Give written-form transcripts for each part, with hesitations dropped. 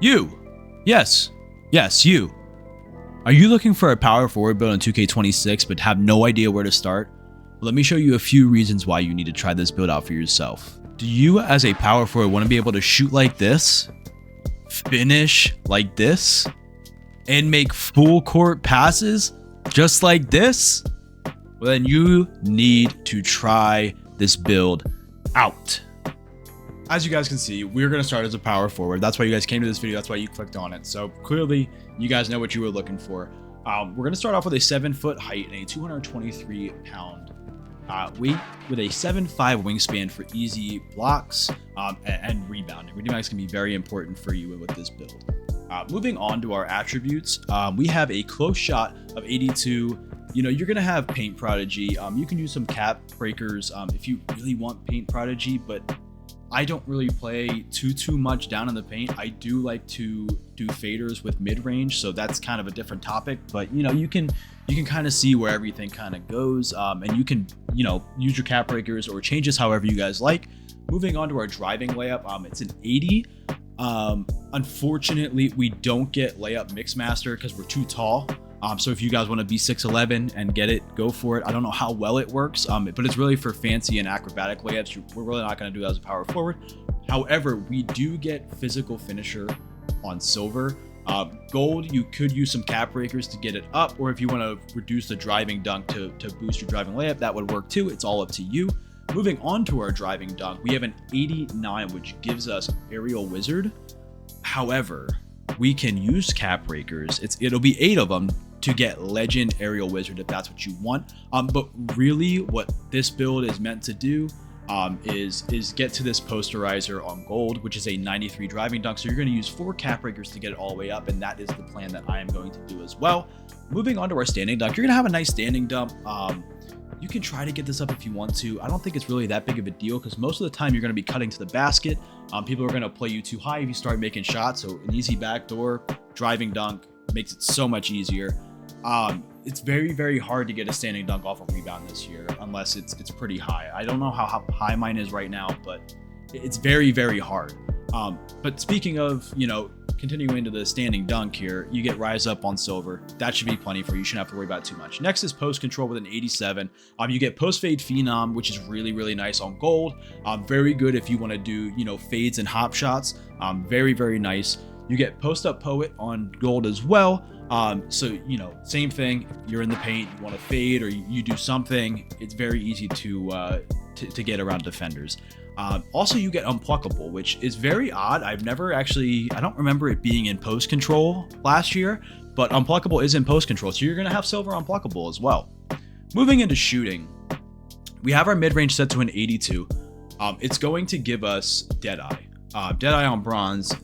You! Yes, you. Are you looking for a power forward build in 2K26 but have no idea where to start? Well, let me show you a few reasons why you need to try this build out for yourself. Do you as a power forward want to be able to shoot like this, finish like this, and make full court passes just like this? Well, then you need to try this build out. As you guys can see, we're going to start as a power forward. That's why you guys came to this video. That's why you clicked on it. So clearly you guys know what you were looking for. We're going to start off with a 7-foot height and a 223-pound weight with a 7'5" wingspan for easy blocks and rebounding. Rebounding is going to be very important for you with this build. Moving on to our attributes, we have a close shot of 82. You know, you're going to have paint prodigy. You can use some cap breakers if you really want paint prodigy, but I don't really play too much down in the paint. I do like to do faders with mid-range, so that's kind of a different topic. But you know, you can kind of see where everything kind of goes, and you can use your cap breakers or changes however you guys like. Moving on to our driving layup, it's an 80. Unfortunately, we don't get layup mixmaster because we're too tall. So if you guys want to be 6'11" and get it, go for it. I don't know how well it works, but it's really for fancy and acrobatic layups. We're really not going to do that as a power forward. However, we do get physical finisher on silver. Gold, you could use some cap breakers to get it up, or if you want to reduce the driving dunk to boost your driving layup, that would work too. It's all up to you. Moving on to our driving dunk, we have an 89, which gives us aerial wizard. However, we can use cap breakers. It'll be 8 of them to get legend aerial wizard if that's what you want. But really what this build is meant to do is get to this posterizer on gold, which is a 93 driving dunk. So you're going to use 4 cap breakers to get it all the way up, and that is the plan that I am going to do as well. Moving on to our standing dunk, you're going to have a nice standing dunk. You can try to get this up if you want to. I don't think it's really that big of a deal because most of the time you're going to be cutting to the basket. People are going to play you too high if you start making shots. So an easy backdoor driving dunk makes it so much easier. It's very hard to get a standing dunk off a rebound this year unless it's pretty high. I don't know how high mine is right now, but it's very hard. But speaking of, continuing into the standing dunk here, you get rise up on silver. That should be plenty for you. You shouldn't have to worry about it too much. Next is post control with an 87. You get post fade phenom, which is really nice on gold. Very good if you want to do, fades and hop shots. Very nice. You get post up poet on gold as well. So, same thing. You're in the paint, you want to fade or you do something. It's very easy to get around defenders. Also, you get unpluckable, which is very odd. I don't remember it being in post control last year, but unpluckable is in post control. So you're going to have silver unpluckable as well. Moving into shooting, we have our mid-range set to an 82. It's going to give us Deadeye. Deadeye on bronze.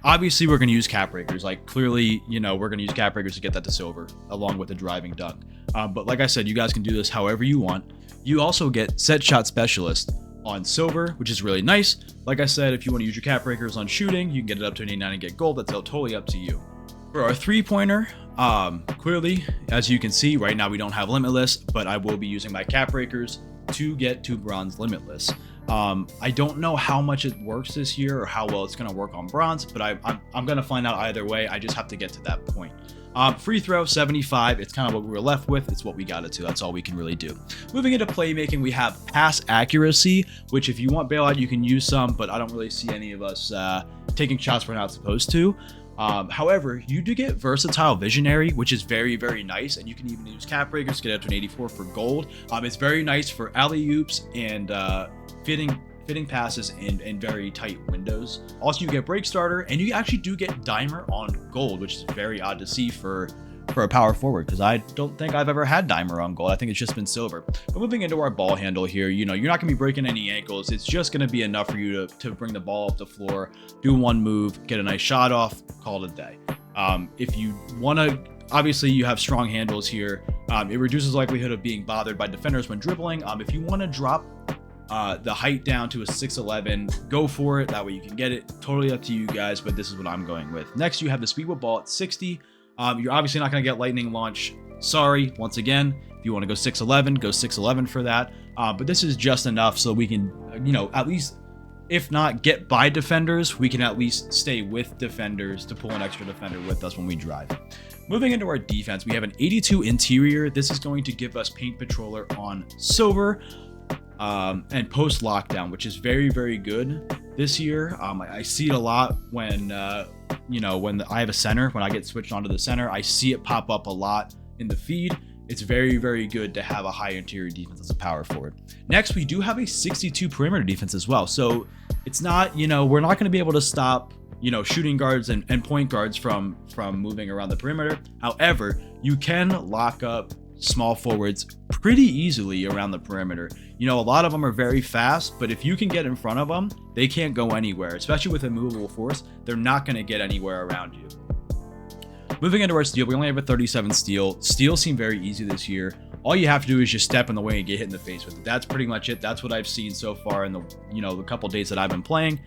Obviously we're going to use cap breakers. Like clearly, we're going to use cap breakers to get that to silver along with the driving dunk. But like I said, you guys can do this however you want. You also get set shot specialist on silver, which is really nice. Like I said, if you want to use your cap breakers on shooting, you can get it up to an 89 and get gold. That's totally up to you. For our 3-pointer, clearly, as you can see, right now we don't have limitless, but I will be using my cap breakers to get to bronze limitless. I don't know how much it works this year or how well it's going to work on bronze, but I'm going to find out either way. I just have to get to that point. Free throw 75. It's kind of what we were left with. It's what we got it to. That's all we can really do. Moving into playmaking, we have pass accuracy, which if you want bailout, you can use some, but I don't really see any of us taking shots we're not supposed to. However, you do get versatile visionary, which is very nice, and you can even use cap breakers to get up to an 84 for gold. It's very nice for alley-oops and fitting passes in very tight windows. Also, you get break starter, and you actually do get dimer on gold, which is very odd to see for a power forward because I don't think I've ever had dimer on gold. I think it's just been silver. But moving into our ball handle here, you're not going to be breaking any ankles. It's just going to be enough for you to bring the ball up the floor, do one move, get a nice shot off, call it a day. If you want to, obviously you have strong handles here. It reduces likelihood of being bothered by defenders when dribbling. If you want to drop the height down to a 6'11", go for it. That way you can get it. Totally up to you guys, but this is what I'm going with. Next, you have the speed with ball at 60. You're obviously not going to get lightning launch. Sorry, once again. If you want to go 6'11", go 6'11" for that. But this is just enough so we can, at least If not, get by defenders. We can at least stay with defenders to pull an extra defender with us when we drive. Moving into our defense, we have an 82 interior. This is going to give us paint patroller on silver and post lockdown, which is very, very good this year. I see it a lot when, when I have a center, when I get switched onto the center, I see it pop up a lot in the feed. It's very, very good to have a high interior defense as a power forward. Next, we do have a 62 perimeter defense as well. So it's not, we're not going to be able to stop, shooting guards and point guards from moving around the perimeter. However, you can lock up small forwards pretty easily around the perimeter. A lot of them are very fast, but if you can get in front of them, they can't go anywhere, especially with a movable force. They're not going to get anywhere around you. Moving into our steal, we only have a 37 steal. Steals seem very easy this year. All you have to do is just step in the way and get hit in the face with it. That's pretty much it. That's what I've seen so far in the couple days that I've been playing.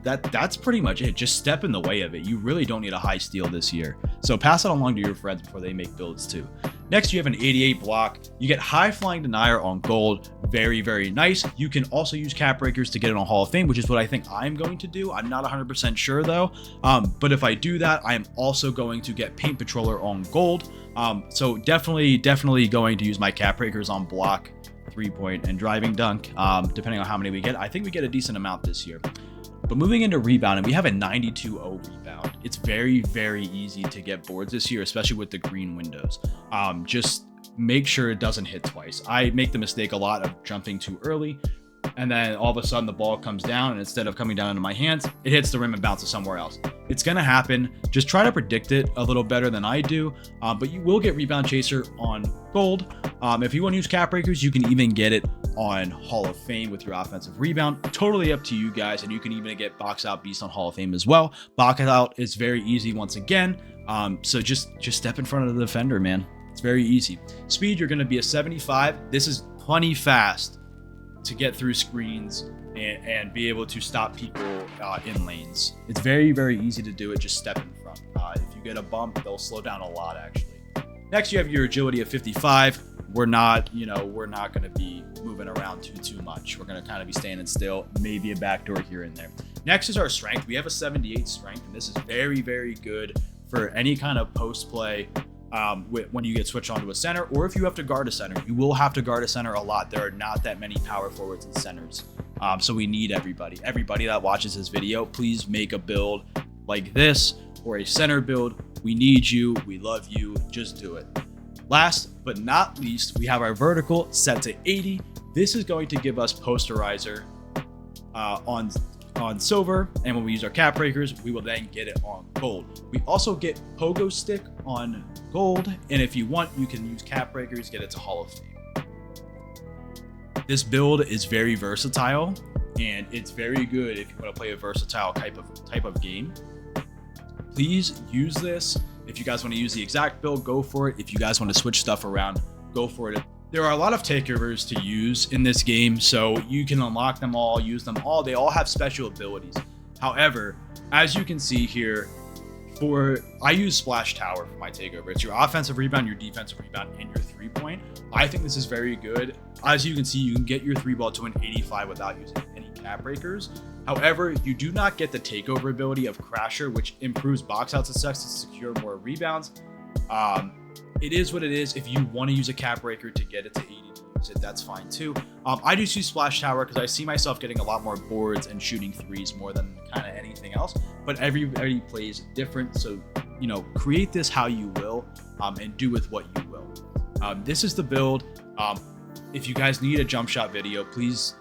That's pretty much it. Just step in the way of it. You really don't need a high steal this year. So pass it along to your friends before they make builds too. Next, you have an 88 block. You get high flying denier on gold. Very, very nice. You can also use cap breakers to get it on Hall of Fame, which is what I think I'm going to do. I'm not 100% sure though. But if I do that, I'm also going to get paint patroller on gold. So definitely going to use my cap breakers on block, 3-point, and driving dunk, depending on how many we get. I think we get a decent amount this year. But moving into rebounding, we have a 92-0 rebound. It's very, very easy to get boards this year, especially with the green windows. Just make sure it doesn't hit twice. I make the mistake a lot of jumping too early, and then all of a sudden the ball comes down, and instead of coming down into my hands, it hits the rim and bounces somewhere else. It's going to happen. Just try to predict it a little better than I do, but you will get rebound chaser on gold. If you want to use cap breakers, you can even get it on Hall of Fame with your offensive rebound. Totally up to you guys, and you can even get box out beast on Hall of Fame as well. Box out is very easy once again, so just step in front of the defender, man. It's very easy. Speed, you're going to be a 75. This is plenty fast to get through screens and be able to stop people in lanes. It's very, very easy to do it. Just step in front. If you get a bump, they'll slow down a lot actually. Next, you have your agility of 55. We're not going to be moving around too much. We're going to kind of be standing still, maybe a backdoor here and there. Next is our strength. We have a 78 strength, and this is very, very good for any kind of post play when you get switched onto a center, or if you have to guard a center. You will have to guard a center a lot. There are not that many power forwards and centers. So we need everybody. Everybody that watches this video, please make a build like this or a center build. We need you. We love you. Just do it. Last but not least, we have our vertical set to 80. This is going to give us posterizer on silver, and when we use our cap breakers, we will then get it on gold. We also get pogo stick on gold, and if you want, you can use cap breakers, get it to Hall of Fame. This build is very versatile, and it's very good if you want to play a versatile type of game. Please use this. If you guys want to use the exact build, go for it. If you guys want to switch stuff around, go for it. There are a lot of takeovers to use in this game, so you can unlock them all, use them all. They all have special abilities. However, as you can see here, I use Splash Tower for my takeover. It's your offensive rebound, your defensive rebound, and your 3-point. I think this is very good. As you can see, you can get your 3-ball to an 85 without using any cap breakers. However, you do not get the takeover ability of Crasher, which improves box out success to secure more rebounds. It is what it is. If you want to use a cap breaker to get it to 80 to use it, that's fine too. I do use Splash Tower because I see myself getting a lot more boards and shooting threes more than kind of anything else. But everybody plays different, so create this how you will, and do with what you will. This is the build. If you guys need a jump shot video, please,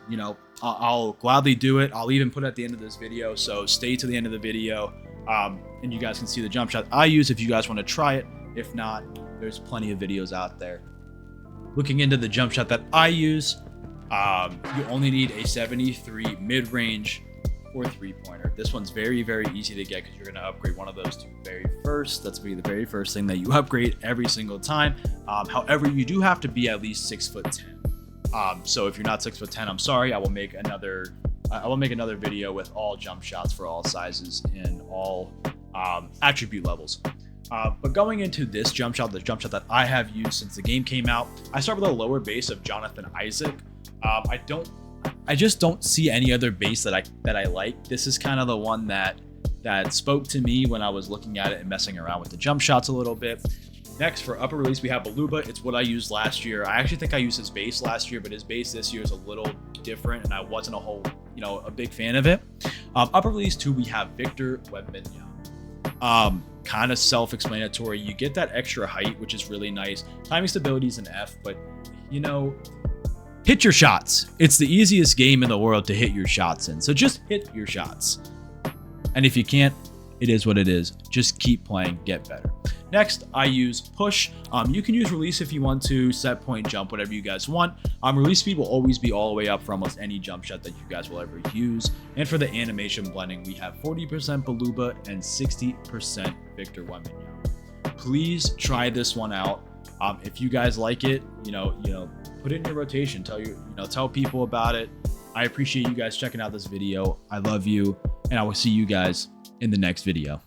I'll gladly do it. I'll even put it at the end of this video, so stay to the end of the video, and you guys can see the jump shot I use if you guys want to try it. If not, there's plenty of videos out there. Looking into the jump shot that I use, you only need a 73 mid-range or 3-pointer. This one's very, very easy to get because you're going to upgrade one of those two very first. That's going to be the very first thing that you upgrade every single time. However, you do have to be at least 6'10". So if you're not 6'10", I'm sorry. I will make another video with all jump shots for all sizes and all attribute levels. But going into this jump shot, the jump shot that I have used since the game came out, I start with a lower base of Jonathan Isaac. I just don't see any other base that I like. This is kind of the one that spoke to me when I was looking at it and messing around with the jump shots a little bit. Next, for upper release, we have Baluba. It's what I used last year. I actually think I used his base last year, but his base this year is a little different, and I wasn't a big fan of it. Upper release 2, we have Victor Wembanyama. Kind of self-explanatory. You get that extra height, which is really nice. Timing stability is an F, but hit your shots. It's the easiest game in the world to hit your shots in. So just hit your shots. And if you can't, it is what it is. Just keep playing, get better. Next, I use push. You can use release if you want to, set point, jump, whatever you guys want. Release speed will always be all the way up for almost any jump shot that you guys will ever use. And for the animation blending, we have 40% Baluba and 60% Victor Wembanyama. Please try this one out. If you guys like it, put it in your rotation. Tell people about it. I appreciate you guys checking out this video. I love you, and I will see you guys in the next video.